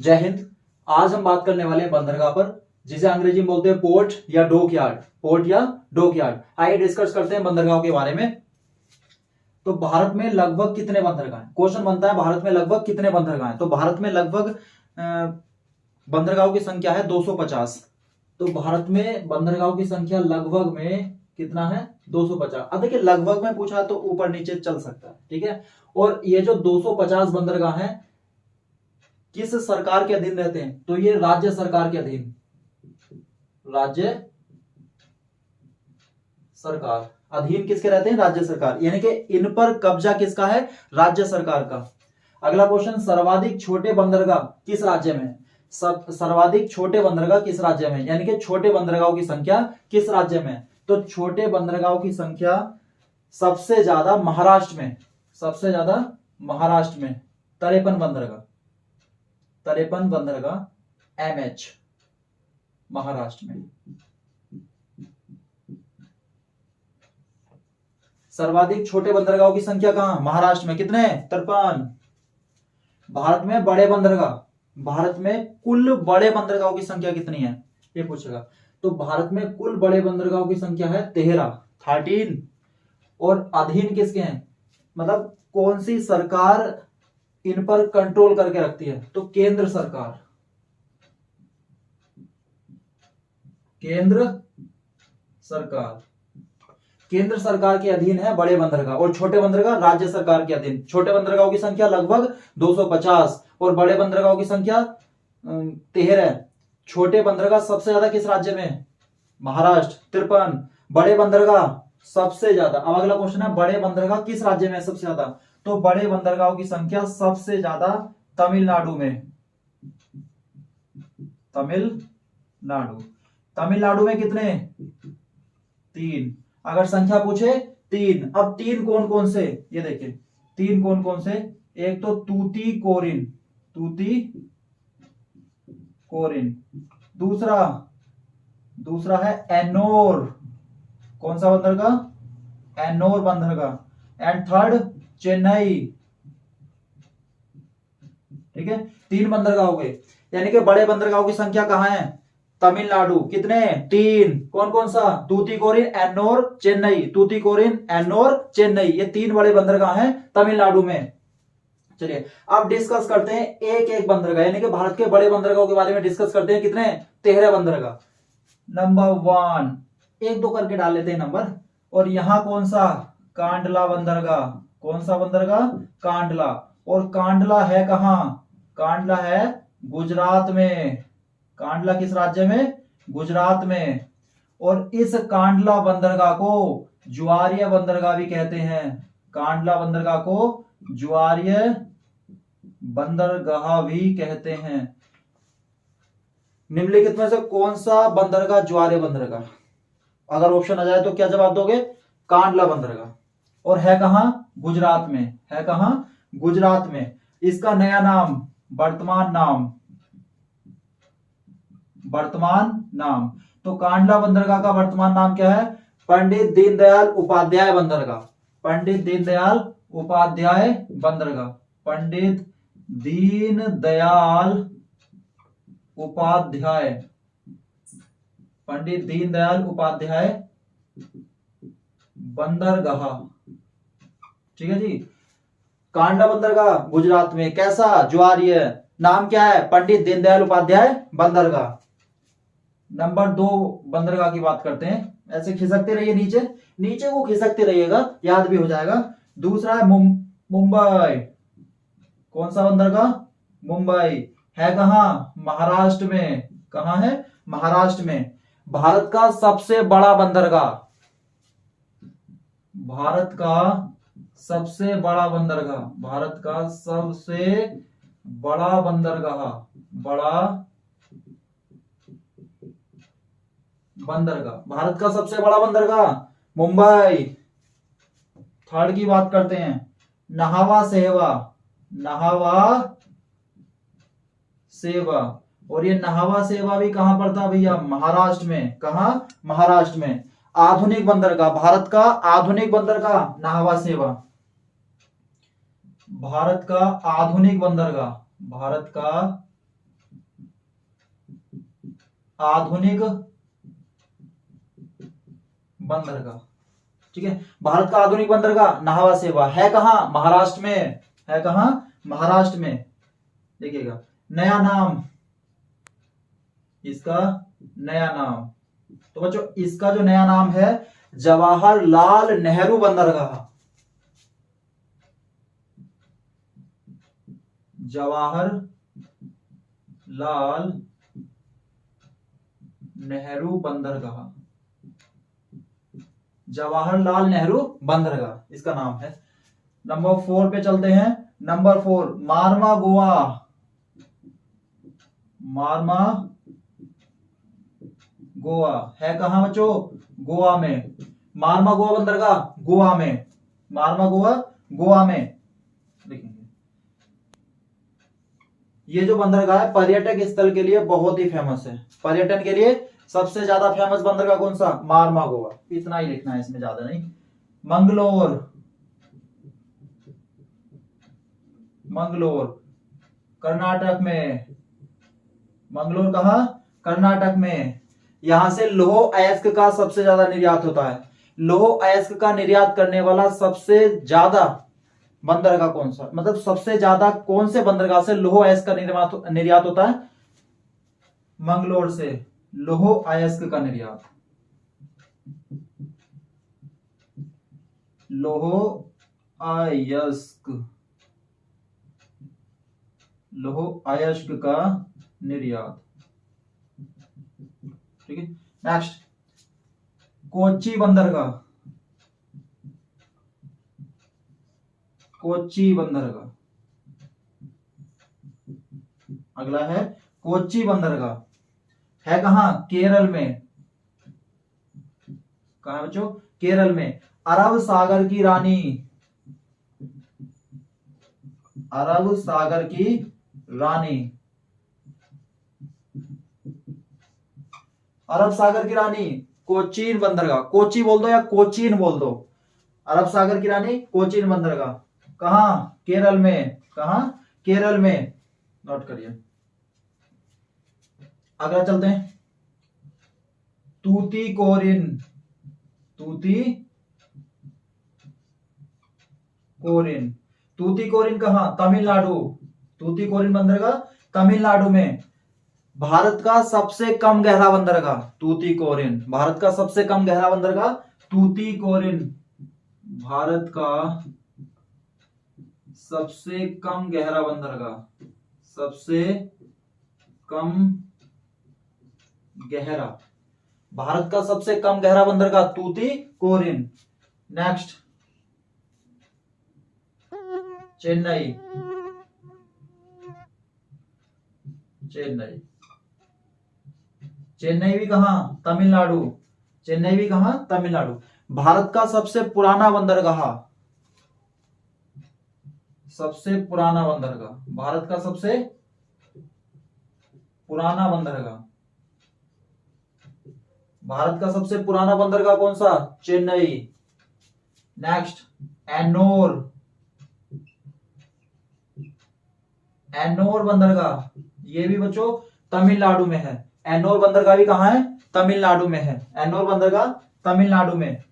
जय हिंद। आज हम बात करने वाले हैं बंदरगाह पर, जिसे अंग्रेजी में बोलते हैं पोर्ट या डॉक यार्ड। पोर्ट या डॉक यार्ड। आइए डिस्कस करते हैं बंदरगाह के बारे में। तो भारत में लगभग कितने बंदरगाह हैं? क्वेश्चन बनता है भारत में लगभग कितने बंदरगाह हैं। तो भारत में लगभग बंदरगाहों की संख्या है 250। तो भारत में बंदरगाहों की संख्या लगभग में कितना है? 250। अब देखिए लगभग में पूछा तो ऊपर नीचे चल सकता है, ठीक है। और ये जो 250 बंदरगाह हैं किस सरकार के अधीन रहते हैं? तो ये राज्य सरकार के अधीन, राज्य सरकार अधीन किसके रहते हैं? राज्य सरकार, यानी कि इन पर कब्जा किसका है? राज्य सरकार का। अगला क्वेश्चन, सर्वाधिक छोटे बंदरगाह किस राज्य में? सर्वाधिक छोटे बंदरगाह किस राज्य में, यानी कि छोटे बंदरगाहों की संख्या किस राज्य में? तो छोटे बंदरगाहों की संख्या सबसे ज्यादा महाराष्ट्र में, सबसे ज्यादा महाराष्ट्र में 53 बंदरगाह, 53 बंदरगाह एमएच महाराष्ट्र में। सर्वाधिक छोटे बंदरगाहों की संख्या कहां? महाराष्ट्र में। कितने? 53। भारत में बड़े बंदरगाह, भारत में कुल बड़े बंदरगाहों की संख्या कितनी है ये पूछेगा। तो भारत में कुल बड़े बंदरगाहों की संख्या है 13। और अधीन किसके हैं, मतलब कौन सी सरकार इन पर कंट्रोल करके रखती है? तो केंद्र सरकार, केंद्र सरकार, केंद्र सरकार के अधीन है बड़े बंदरगाह। और छोटे बंदरगाह राज्य सरकार के अधीन। छोटे बंदरगाहों की संख्या लगभग 250 और बड़े बंदरगाहों की संख्या 13। छोटे बंदरगाह सबसे ज्यादा किस राज्य में? महाराष्ट्र 53। बड़े बंदरगाह सबसे ज्यादा, अब अगला क्वेश्चन है बड़े बंदरगाह किस राज्य में सबसे ज्यादा? तो बड़े बंदरगाहों की संख्या सबसे ज्यादा तमिलनाडु में, तमिलनाडु। तमिलनाडु में कितने? 3। अगर संख्या पूछे 3। अब 3 कौन कौन से, ये देखिए 3 कौन कौन से। एक तो तूतीकोरिन, तूतीकोरिन। दूसरा है एनोर, कौन सा बंदरगाह? एनोर बंदरगाह। एंड थर्ड चेन्नई, ठीक है। 3 बंदरगाह हो गए, यानी कि बड़े बंदरगाहों की संख्या कहां है? तमिलनाडु। कितने? 3। कौन कौन सा? तूतीकोरिन, एन्नोर, चेन्नई। तूतीकोरिन, एन्नोर, चेन्नई, ये 3 बड़े बंदरगाह हैं तमिलनाडु में। चलिए अब डिस्कस करते हैं एक एक बंदरगाह, यानी कि भारत के बड़े बंदरगाहों के बारे में डिस्कस करते हैं। कितने? 13 बंदरगाह। नंबर 1, 1-2 करके डाल लेते हैं नंबर। और यहां कौन सा? कांडला बंदरगाह। कौन सा बंदरगाह? कांडला। और कांडला है कहां? कांडला है गुजरात में। कांडला किस राज्य में? गुजरात में। और इस कांडला बंदरगाह को ज्वारीय बंदरगाह भी कहते हैं। कांडला बंदरगाह को ज्वारीय बंदरगाह भी कहते हैं। निम्नलिखित में से कौन सा बंदरगाह ज्वारीय बंदरगाह? अगर ऑप्शन आ जाए तो क्या जवाब दोगे? कांडला बंदरगाह। और है कहां? गुजरात में। है कहां? गुजरात में। इसका नया नाम, वर्तमान नाम, वर्तमान नाम। तो कांडला बंदरगाह का वर्तमान नाम क्या है? पंडित दीनदयाल उपाध्याय बंदरगाह। पंडित दीनदयाल उपाध्याय बंदरगाह। पंडित दीनदयाल उपाध्याय, पंडित दीनदयाल उपाध्याय बंदरगाह, ठीक है जी। कांडला बंदरगाह गुजरात में। कैसा? ज्वारीय। नाम क्या है? पंडित दीनदयाल उपाध्याय बंदरगाह। नंबर 2 बंदरगाह की बात करते हैं। ऐसे खिसकते रहिए नीचे, नीचे को खिसकते रहिएगा, याद भी हो जाएगा। दूसरा है मुंबई। कौन सा बंदरगाह? मुंबई। है कहां? महाराष्ट्र में। कहां है? महाराष्ट्र में। भारत का सबसे बड़ा बंदरगाह, भारत का सबसे बड़ा बंदरगाह, भारत का सबसे बड़ा बंदरगाह, बड़ा बंदरगाह, भारत का सबसे बड़ा बंदरगाह मुंबई। थर्ड की बात करते हैं, नाहवा सेवा। नाहवा सेवा। और ये नाहवा सेवा भी कहां पड़ता है भैया? महाराष्ट्र में। कहां? महाराष्ट्र में। आधुनिक बंदरगाह, भारत का आधुनिक बंदरगाह नाहवा सेवा। भारत का आधुनिक बंदरगाह, भारत का आधुनिक बंदरगाह। ठीक है, भारत का आधुनिक बंदरगाह नाहवा सेवा है कहां? महाराष्ट्र में। है कहां? महाराष्ट्र में। देखिएगा, नया नाम, इसका नया नाम, तो बच्चों इसका जो नया नाम है जवाहरलाल नेहरू बंदरगाह। जवाहरलाल नेहरू बंदरगाह, जवाहरलाल नेहरू बंदरगाह इसका नाम है। नंबर 4 पे चलते हैं। नंबर 4 मारवा गोवा। मारवा गोवा है कहां बच्चों? गोवा में। मारवा गोवा बंदरगाह गोवा में। मारवा गोवा गोवा में। देखेंगे ये जो बंदरगाह है पर्यटक स्थल के लिए बहुत ही फेमस है। पर्यटन के लिए सबसे ज्यादा फेमस बंदरगाह कौन सा? मारवा गोवा। इतना ही लिखना है, इसमें ज्यादा नहीं। मंगलोर, मंगलोर कर्नाटक में। मंगलोर कहां? कर्नाटक में। यहां से लौह अयस्क का सबसे ज्यादा निर्यात होता है। लौह अयस्क का निर्यात करने वाला सबसे ज्यादा बंदरगाह कौन सा? मतलब सबसे ज्यादा कौन से बंदरगाह से लौह अयस्क का निर्यात होता है? मंगलोर से लौह अयस्क का निर्यात। लौह अयस्क, लौह अयस्क का निर्यात। ठीक है, नेक्स्ट कोच्चि बंदरगाह। कोच्चि बंदरगाह अगला है कोच्चि बंदरगाह। है कहां? केरल में। कहां है बच्चों? केरल में। अरब सागर की रानी, अरब सागर की रानी, अरब सागर की रानी कोचीन बंदरगाह। कोची बोल दो या कोचीन बोल दो। अरब सागर की रानी कोचीन बंदरगाह कहां? केरल में। कहां? केरल में। नोट करिए। अगला चलते हैं तूतीकोरिन। तूतीकोरिन, तूतीकोरिन कहां? तमिलनाडु। तूतीकोरिन बंदरगाह तमिलनाडु में। भारत का सबसे कम गहरा बंदरगाह तूतीकोरिन। भारत का सबसे कम गहरा बंदरगाह तूतीकोरिन। भारत का सबसे कम गहरा बंदरगाह, सबसे कम गहरा, भारत का सबसे कम गहरा बंदरगाह तूतीकोरिन। नेक्स्ट चेन्नई। चेन्नई, चेन्नई भी कहां? तमिलनाडु। चेन्नई भी कहां? तमिलनाडु। भारत का सबसे पुराना बंदरगाह, सबसे पुराना बंदरगाह, भारत का सबसे पुराना बंदरगाह, भारत का सबसे पुराना बंदरगाह कौन सा? चेन्नई। नेक्स्ट एन्नोर। एन्नोर बंदरगाह ये भी बच्चों तमिलनाडु में है। एन्नोर बंदरगाह भी कहां है? तमिलनाडु में है। एन्नोर बंदरगाह तमिलनाडु में।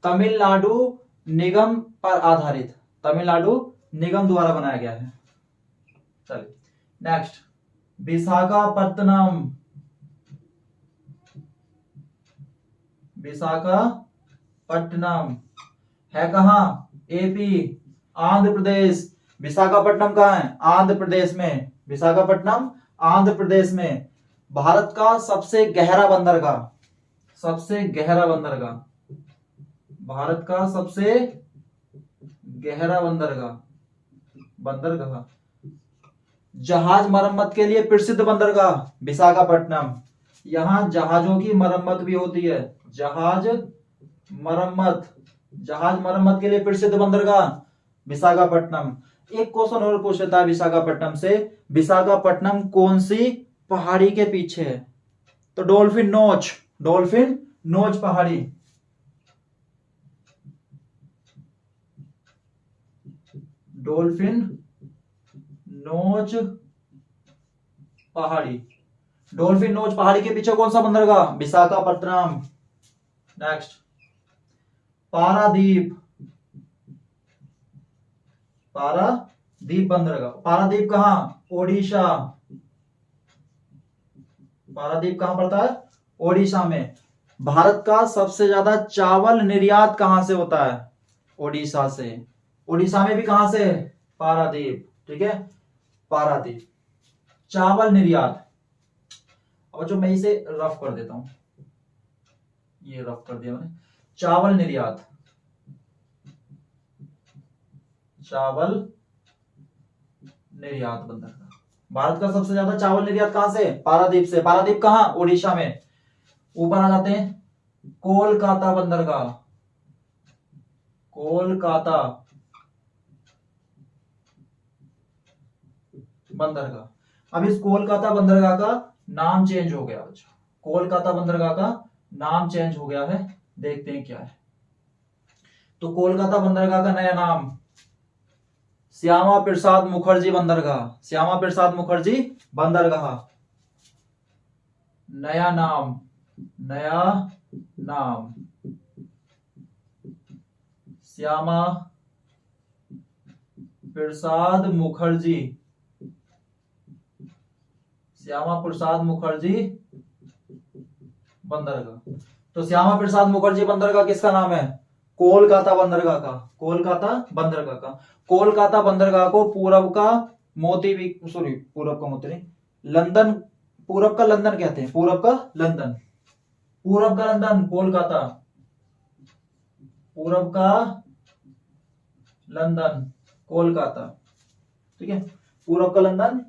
तमिलनाडु निगम पर आधारित, तमिलनाडु निगम द्वारा बनाया गया है। चलिए नेक्स्ट विशाखापत्तनम। विशाखापट्टनम है कहां? एपी, आंध्र प्रदेश। विशाखापट्टनम कहां है? आंध्र प्रदेश में। विशाखापट्टनम आंध्र प्रदेश में। भारत का सबसे गहरा बंदरगाह, सबसे गहरा बंदरगाह, भारत का सबसे गहरा बंदरगाह, बंदरगाह, जहाज मरम्मत के लिए प्रसिद्ध बंदरगाह विशाखापट्टनम। यहां जहाजों की मरम्मत भी होती है। जहाज मरम्मत, जहाज मरम्मत के लिए प्रसिद्ध बंदरगाह विशाखापट्टनम। एक क्वेश्चन और पूछ लेता है विशाखापट्टनम से, विशाखापट्टनम कौन सी पहाड़ी के पीछे है? तो डॉल्फिन नोच, डॉल्फिन नोच पहाड़ी, डॉल्फिन नोच पहाड़ी। डॉल्फिन नोच पहाड़ी के पीछे कौन सा बंदरगाह? विशाखापट्टनम। नेक्स्ट, पारादीप। पारादीप बंदरगाह, पारादीप कहां? ओडिशा। पारादीप कहां पड़ता है? ओडिशा में। भारत का सबसे ज्यादा चावल निर्यात कहां से होता है? ओडिशा से। ओडिशा में भी कहां से? पारादीप। ठीक है, पारादीप। चावल निर्यात। अब जो मैं इसे रफ कर देता हूं, ये रफ कर दिया मैंने। चावल निर्यात, चावल निर्यात बंदरगाह। भारत का सबसे ज्यादा चावल निर्यात कहां से? पारादीप से। पारादीप कहां? ओडिशा में। ऊपर आ जाते हैं, कोलकाता बंदरगाह। कोलकाता बंदरगाह। अब इस कोलकाता बंदरगाह का नाम चेंज हो गया बच्चों। कोलकाता बंदरगाह का नाम चेंज हो गया है, देखते हैं क्या है। तो कोलकाता बंदरगाह का नया नाम श्यामा प्रसाद मुखर्जी बंदरगाह। श्यामा प्रसाद मुखर्जी बंदरगाह। नया नाम, नया नाम श्यामा प्रसाद मुखर्जी, श्यामा प्रसाद मुखर्जी बंदरगाह। तो श्यामा प्रसाद मुखर्जी बंदरगाह किसका नाम है? कोलकाता बंदरगाह का। कोलकाता बंदरगाह का। कोलकाता बंदरगाह को पूरब का मोती, सॉरी पूरब का मोती नहीं, लंदन, पूरब का लंदन कहते हैं। पूरब का लंदन, पूरब का लंदन कोलकाता, पूरब का लंदन कोलकाता। ठीक है, पूरब का लंदन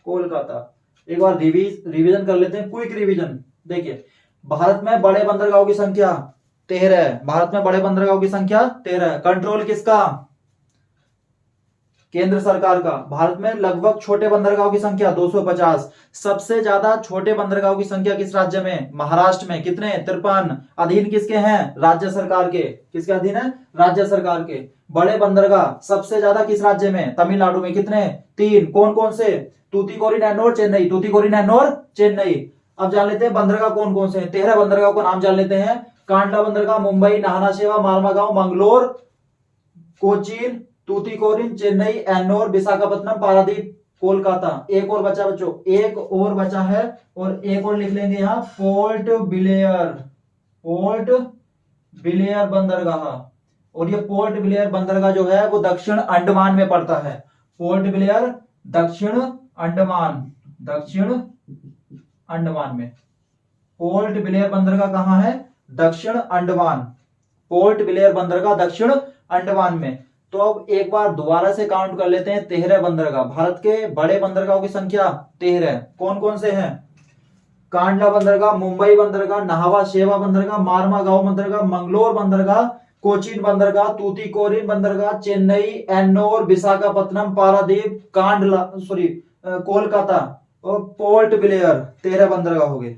कोलकाता। एक बार रिवीजन कर लेते हैं, क्विक रिवीजन। देखिए, भारत में बड़े बंदरगाहों की संख्या 13 है। भारत में बड़े बंदरगाहों की संख्या 13 है। कंट्रोल किसका? केंद्र सरकार का। भारत में लगभग छोटे बंदरगाहों की संख्या 250। सबसे ज्यादा छोटे बंदरगाहों की संख्या किस राज्य में? महाराष्ट्र में। कितने? 53। अधीन किसके हैं? राज्य सरकार के। किसके अधीन है? राज्य सरकार के। बड़े बंदरगाह सबसे ज्यादा किस राज्य में? तमिलनाडु में। कितने? 3। कौन कौन से? तूतीकोरिन, एन्नोर, चेन्नई। तूतीकोरिन, एन्नोर, चेन्नई। अब जान लेते हैं बंदरगाह कौन कौन से हैं। 13 बंदरगाह को नाम जान लेते हैं। कांडला बंदरगाह मुंबई, नाहनाशेवा, मारमागांव, मंगलोर, कोचीन, तूतीकोरिन, चेन्नई, एन्नोर, विशाखापट्टनम, पारादीप, कोलकाता। एक और बचा बच्चों, एक और बचा है, और एक और लिख लेंगे यहां, पोर्ट ब्लेयर। पोर्ट ब्लेयर बंदरगाह। और ये पोर्ट ब्लेयर बंदरगाह जो है वो दक्षिण अंडमान में पड़ता है। पोर्ट ब्लेयर दक्षिण अंडमान, दक्षिण अंडमान में। पोर्ट ब्लेयर बंदरगाह कहां है? दक्षिण अंडमान। पोर्ट ब्लेयर बंदरगाह दक्षिण अंडमान में। तो अब एक बार दोबारा से काउंट कर लेते हैं। 13 बंदरगाह। भारत के बड़े बंदरगाहों की संख्या 13। कौन कौन से हैं? कांडला बंदरगाह, मुंबई बंदरगाह, नाहवा शेवा बंदरगाह, मारमागांव बंदरगाह, मंगलोर बंदरगाह, कोचीन बंदरगाह, तूतीकोरिन बंदरगाह, चेन्नई, एन्नोर, विशाखापट्टनम, पारादीप, कांडला, सॉरी कोलकाता और पोर्ट ब्लेयर। 13 बंदरगाह हो गए।